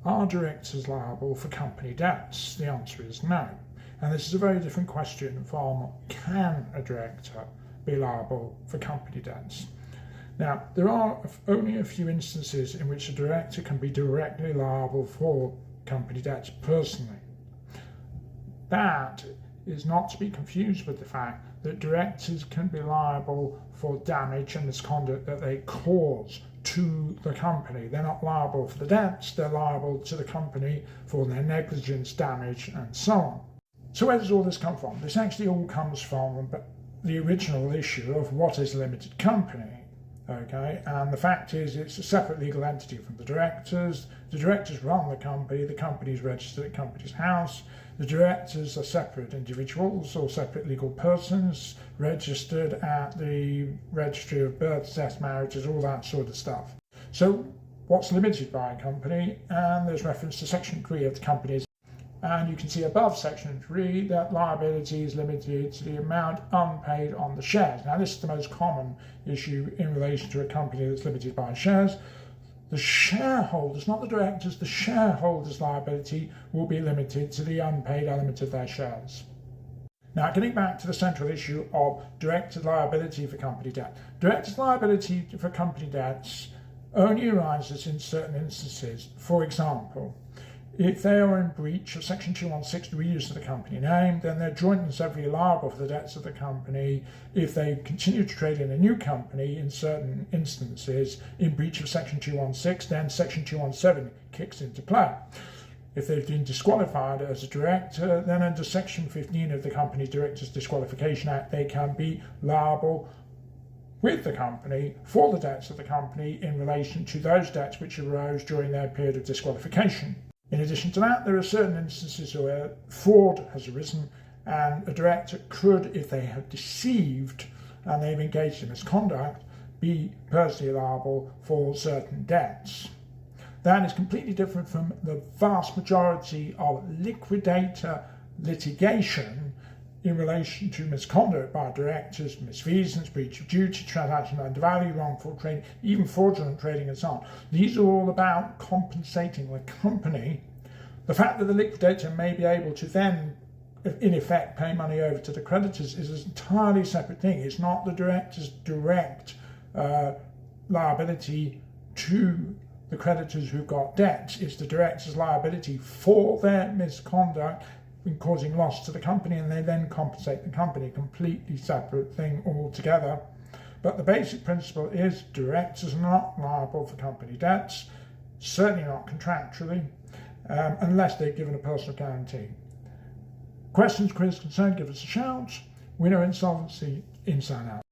Are directors liable for company debts? The answer is no. And this is a very different question from can a director be liable for company debts? Now, there are only a few instances in which a director can be directly liable for company debts personally. That is not to be confused with the fact that directors can be liable for damage and misconduct that they cause to the company. They're not liable for the debts, they're liable to the company for their negligence, damage, and so on. So where does all this come from? This actually all comes from the original issue of what is a limited company. Okay, and the fact is it's a separate legal entity from the directors. The directors run the company is registered at Companies House. The directors are separate individuals or separate legal persons registered at the Registry of Births, Deaths, Marriages, all that sort of stuff. So what's limited by a company? And there's reference to Section 3 of the Companies. And you can see above Section 3 that liability is limited to the amount unpaid on the shares. Now, this is the most common issue in relation to a company that's limited by shares. The shareholders, not the directors, the shareholders' liability will be limited to the unpaid element of their shares. Now, getting back to the central issue of directors' liability for company debt. Directors' liability for company debts only arises in certain instances. For example, if they are in breach of Section 216, the reuse of the company name, then they're joint and severally liable for the debts of the company. If they continue to trade in a new company, in certain instances, in breach of Section 216, then Section 217 kicks into play. If they've been disqualified as a director, then under Section 15 of the Company Directors Disqualification Act, they can be liable with the company for the debts of the company in relation to those debts which arose during their period of disqualification. In addition to that, there are certain instances where fraud has arisen and a director could, if they have deceived and they've engaged in misconduct, be personally liable for certain debts. That is completely different from the vast majority of liquidator litigation in relation to misconduct by directors, misfeasance, breach of duty, transaction undervalue, wrongful trading, even fraudulent trading and so on. These are all about compensating the company. The fact that the liquidator may be able to then, in effect, pay money over to the creditors is an entirely separate thing. It's not the director's direct liability to the creditors who've got debts. It's the director's liability for their misconduct in causing loss to the company, and they then compensate the company. Completely separate thing altogether. But the basic principle is directors are not liable for company debts, certainly not contractually, unless they're given a personal guarantee. Questions, queries, concerns, give us a shout. We know Insolvency inside out.